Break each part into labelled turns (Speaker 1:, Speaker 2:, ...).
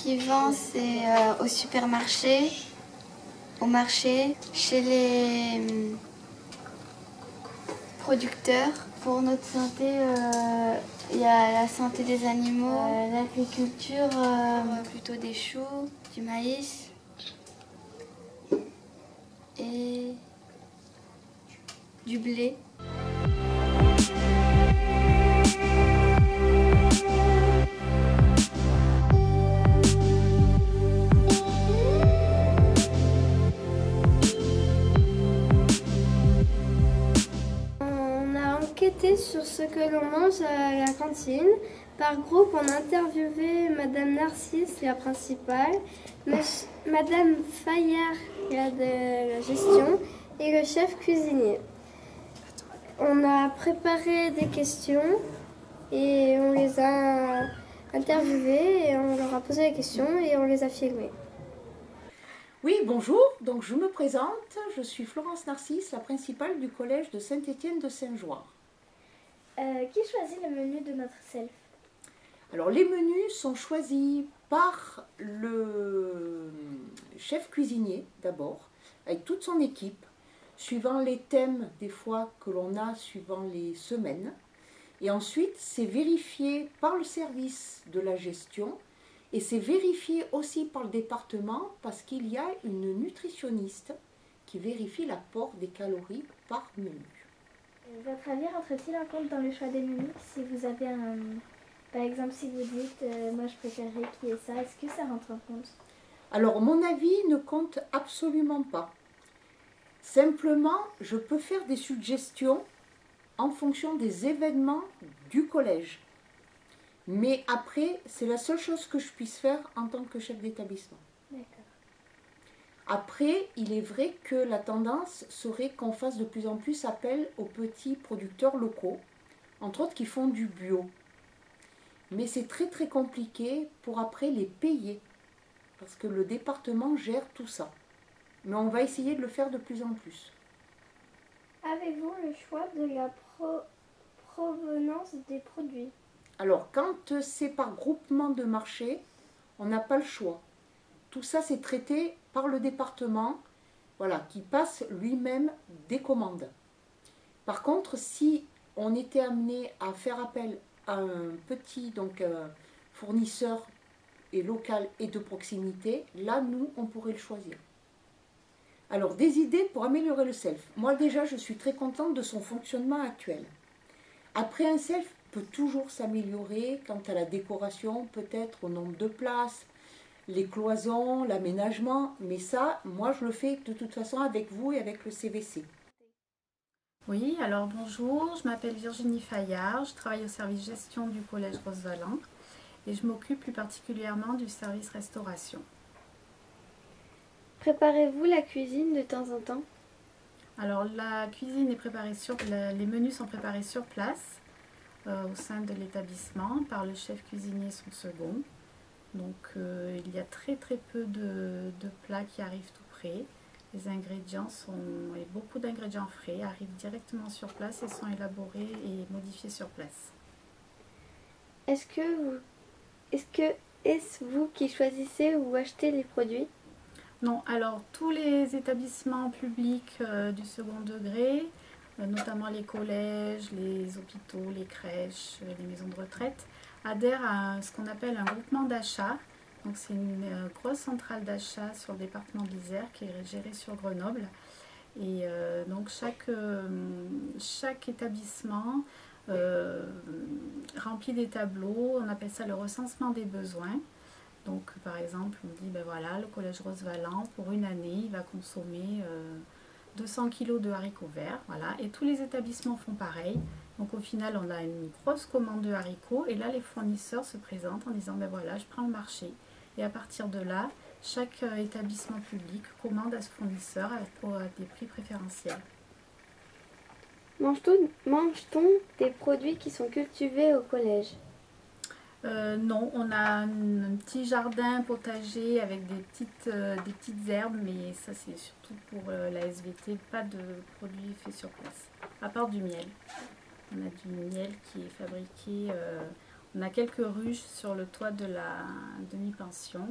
Speaker 1: qui vend, c'est au supermarché, au marché, chez les producteurs. Pour notre santé, il y a la santé des animaux, l'agriculture, plutôt des choux, du maïs et du blé.
Speaker 2: Sur ce que l'on mange à la cantine. Par groupe, on a interviewé Madame Narcisse, la principale, Madame Fayard, la de la gestion, et le chef cuisinier. On a préparé des questions et on les a interviewés et on leur a posé des questions et on les a filmées.
Speaker 3: Oui, bonjour, donc je me présente, je suis Florence Narcisse, la principale du collège de Saint-Étienne de Saint-Joire.
Speaker 2: Qui choisit le menu de notre self?
Speaker 3: Alors les menus sont choisis par le chef cuisinier d'abord, avec toute son équipe, suivant les thèmes des fois que l'on a, suivant les semaines. Et ensuite c'est vérifié par le service de la gestion et c'est vérifié aussi par le département parce qu'il y a une nutritionniste qui vérifie l'apport des calories par menu.
Speaker 2: Votre avis rentre-t-il en compte dans le choix des menus? Si vous avez par exemple, si vous dites moi je préférerais qu'il y ait ça, est-ce que ça rentre en compte?
Speaker 3: Alors mon avis ne compte absolument pas. Simplement, je peux faire des suggestions en fonction des événements du collège. Mais après, c'est la seule chose que je puisse faire en tant que chef d'établissement.
Speaker 2: D'accord.
Speaker 3: Après, il est vrai que la tendance serait qu'on fasse de plus en plus appel aux petits producteurs locaux, entre autres qui font du bio. Mais c'est très très compliqué pour après les payer, parce que le département gère tout ça. Mais on va essayer de le faire de plus en plus.
Speaker 2: Avez-vous le choix de la provenance des produits?
Speaker 3: Alors, quand c'est par groupement de marché, on n'a pas le choix. Tout ça, c'est traité par le département, voilà, qui passe lui-même des commandes. Par contre, si on était amené à faire appel à un petit fournisseur et local et de proximité, là, nous, on pourrait le choisir. Alors, des idées pour améliorer le self. Moi, déjà, je suis très contente de son fonctionnement actuel. Après, un self peut toujours s'améliorer quant à la décoration, peut-être au nombre de places, les cloisons, l'aménagement, mais ça, moi, je le fais de toute façon avec vous et avec le CVC.
Speaker 4: Oui, alors bonjour, je m'appelle Virginie Fayard, je travaille au service gestion du collège Roosevallin et je m'occupe plus particulièrement du service restauration.
Speaker 2: Préparez-vous la cuisine de temps en temps?
Speaker 4: Alors la cuisine est préparée les menus sont préparés sur place au sein de l'établissement par le chef cuisinier son second. Donc il y a très peu de plats qui arrivent tout près. Les ingrédients et beaucoup d'ingrédients frais arrivent directement sur place et sont élaborés et modifiés sur place.
Speaker 2: Est-ce vous qui choisissez ou achetez les produits?
Speaker 4: Non, alors tous les établissements publics du second degré, notamment les collèges, les hôpitaux, les crèches, les maisons de retraite, adhèrent à ce qu'on appelle un groupement d'achat. Donc c'est une grosse centrale d'achat sur le département de l'Isère qui est gérée sur Grenoble. Et donc chaque établissement remplit des tableaux, on appelle ça le recensement des besoins. Donc par exemple on dit ben voilà, le collège Roosevallin pour une année il va consommer 200 kg de haricots verts, voilà, et tous les établissements font pareil. Donc au final on a une grosse commande de haricots et là les fournisseurs se présentent en disant ben voilà je prends le marché. Et à partir de là, chaque établissement public commande à ce fournisseur pour des prix préférentiels.
Speaker 2: Mange-t-on des produits qui sont cultivés au collège?
Speaker 4: Non, on a un petit jardin potager avec des petites herbes, mais ça c'est surtout pour la SVT, pas de produits faits sur place, à part du miel. On a du miel qui est fabriqué, On a quelques ruches sur le toit de la demi-pension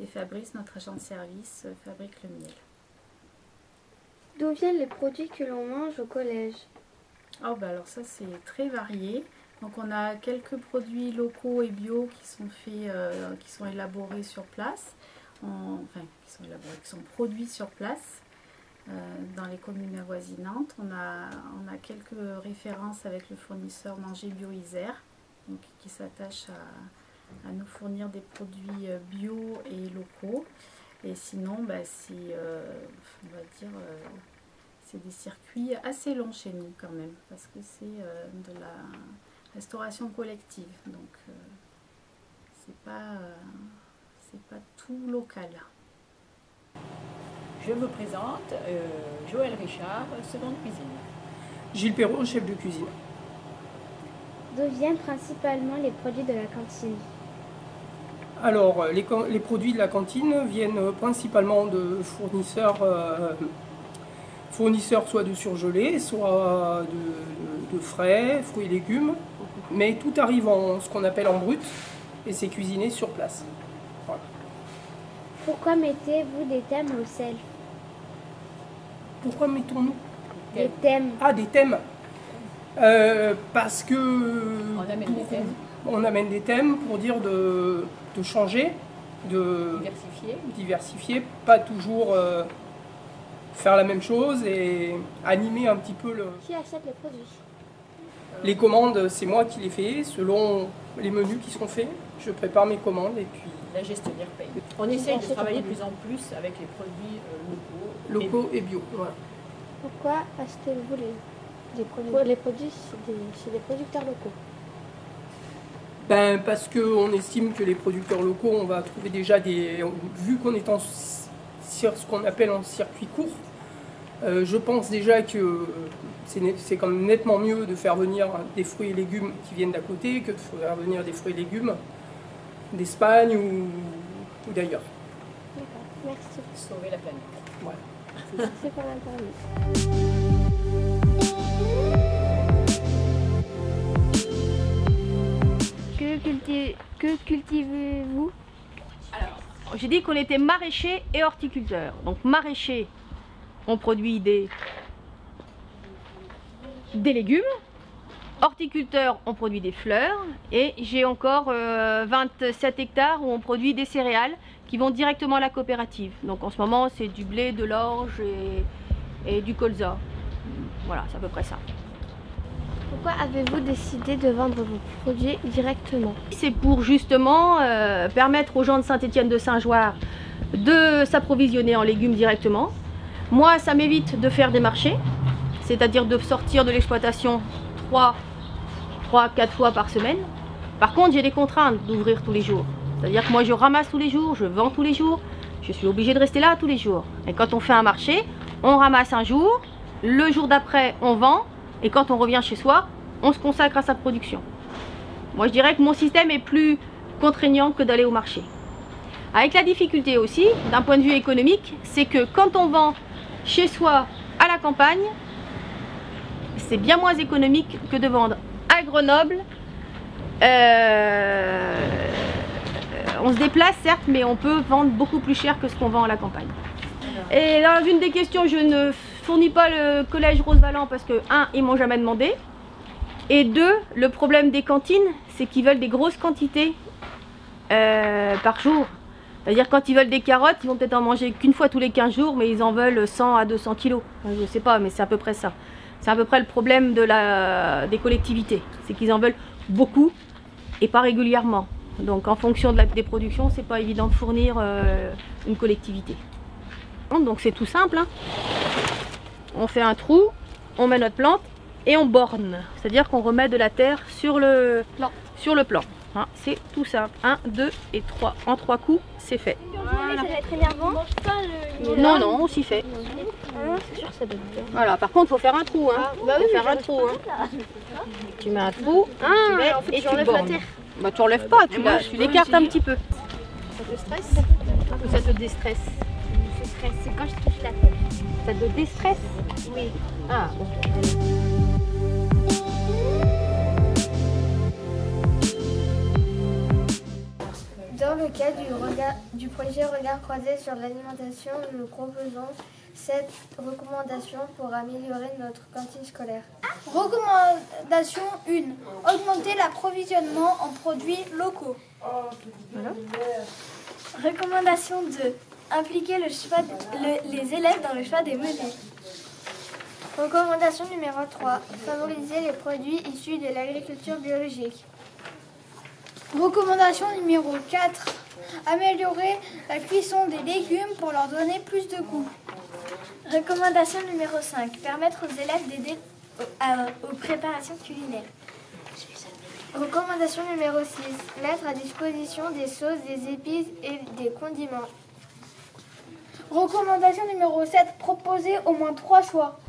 Speaker 4: et Fabrice, notre agent de service, fabrique le miel.
Speaker 2: D'où viennent les produits que l'on mange au collège?
Speaker 4: Oh, bah alors ça c'est très varié. Donc on a quelques produits locaux et bio qui sont faits, qui sont élaborés sur place, qui sont produits sur place dans les communes avoisinantes. On a quelques références avec le fournisseur Manger Bio Isère, donc qui s'attache à nous fournir des produits bio et locaux. Et sinon, bah, c'est, on va dire, c'est des circuits assez longs chez nous quand même, parce que c'est de la restauration collective, donc c'est pas tout local.
Speaker 5: Je me présente, Joël Richard, seconde cuisine.
Speaker 6: Gilles Perrault, chef de cuisine.
Speaker 2: D'où viennent principalement les produits de la cantine?
Speaker 6: Alors, les produits de la cantine viennent principalement de fournisseurs soit de surgelés, soit de frais, fruits et légumes. Mais tout arrive en ce qu'on appelle en brut et c'est cuisiné sur place. Voilà.
Speaker 2: Pourquoi mettez-vous des thèmes au sel?
Speaker 6: Pourquoi mettons-nous
Speaker 2: Des thèmes.
Speaker 6: Ah, des thèmes. Parce que on amène des thèmes pour dire de changer, de diversifier, pas toujours faire la même chose et animer un petit peu le...
Speaker 2: Qui achète les produits?
Speaker 6: Les commandes, c'est moi qui les fais, selon les menus qui seront faits. Je prépare mes commandes et puis...
Speaker 5: La gestionnaire paye. On essaye de travailler de plus en plus avec les produits
Speaker 6: locaux et bio. Voilà.
Speaker 2: Pourquoi achetez-vous les produits? Les produits chez des producteurs locaux.
Speaker 6: Ben, parce qu'on estime que les producteurs locaux, on va trouver déjà des... Vu qu'on est en ce qu'on appelle en circuit court, je pense déjà que c'est quand même nettement mieux de faire venir des fruits et légumes qui viennent d'à côté que de faire venir des fruits et légumes d'Espagne ou d'ailleurs.
Speaker 2: D'accord, merci.
Speaker 5: Sauver la planète.
Speaker 6: Voilà.
Speaker 2: C'est pour l'interview. Que cultivez-vous?
Speaker 7: Alors, j'ai dit qu'on était maraîcher et horticulteur. Donc maraîcher, on produit des légumes. Horticulteur, on produit des fleurs. Et j'ai encore 27 hectares où on produit des céréales qui vont directement à la coopérative. Donc en ce moment, c'est du blé, de l'orge et du colza. Voilà, c'est à peu près ça.
Speaker 2: Pourquoi avez-vous décidé de vendre vos produits directement?
Speaker 7: C'est pour justement permettre aux gens de Saint-Étienne-de-Saint-Joire de s'approvisionner en légumes directement. Moi, ça m'évite de faire des marchés, c'est-à-dire de sortir de l'exploitation 3-4 fois par semaine. Par contre, j'ai des contraintes d'ouvrir tous les jours. C'est-à-dire que moi, je ramasse tous les jours, je vends tous les jours, je suis obligée de rester là tous les jours. Et quand on fait un marché, on ramasse un jour, le jour d'après, on vend. Et quand on revient chez soi, on se consacre à sa production. Moi, je dirais que mon système est plus contraignant que d'aller au marché. Avec la difficulté aussi, d'un point de vue économique, c'est que quand on vend chez soi à la campagne, c'est bien moins économique que de vendre à Grenoble. On se déplace certes, mais on peut vendre beaucoup plus cher que ce qu'on vend à la campagne. Et dans une des questions, je ne fournis pas le collège Rose-Valland parce que 1, ils m'ont jamais demandé. Et 2, le problème des cantines, c'est qu'ils veulent des grosses quantités par jour. C'est-à-dire quand ils veulent des carottes, ils vont peut-être en manger qu'une fois tous les 15 jours, mais ils en veulent 100 à 200 kilos. Enfin, je ne sais pas, mais c'est à peu près ça. C'est à peu près le problème des collectivités. C'est qu'ils en veulent beaucoup et pas régulièrement. Donc en fonction des productions, c'est pas évident de fournir une collectivité. Donc c'est tout simple, hein. On fait un trou, on met notre plante et on borne. C'est-à-dire qu'on remet de la terre sur le plan. Hein, c'est tout simple. 1, 2 et 3. En 3 coups, c'est fait.
Speaker 2: Voilà. Ça va être énervant.
Speaker 7: Non, non, on s'y fait.
Speaker 2: C'est sûr que ça doit être bien.
Speaker 7: Voilà, par contre, il faut faire un trou. Hein.
Speaker 2: Bah oui,
Speaker 7: faire un trou. Hein. Tu mets un trou, tu mets
Speaker 2: en fait,
Speaker 7: et tu
Speaker 2: la
Speaker 7: bornes.
Speaker 2: terre.
Speaker 7: Bah tu enlèves pas, tu l'écartes un petit peu.
Speaker 2: Ça te stresse?
Speaker 7: Ça te déstresse.
Speaker 2: C'est quand je touche la terre.
Speaker 7: Ça te déstresse?
Speaker 2: Oui.
Speaker 7: Ah, ok.
Speaker 2: le cadre du projet Regard croisé sur l'alimentation, nous proposons 7 recommandations pour améliorer notre cantine scolaire.
Speaker 8: Recommandation 1. Augmenter l'approvisionnement en produits locaux.
Speaker 7: Voilà.
Speaker 2: Recommandation 2. Impliquer les élèves dans le choix des menus. Recommandation numéro 3. Favoriser les produits issus de l'agriculture biologique.
Speaker 8: Recommandation numéro 4. Améliorer la cuisson des légumes pour leur donner plus de goût.
Speaker 2: Recommandation numéro 5. Permettre aux élèves d'aider aux préparations culinaires. Recommandation numéro 6. Mettre à disposition des sauces, des épices et des condiments.
Speaker 8: Recommandation numéro 7. Proposer au moins 3 choix.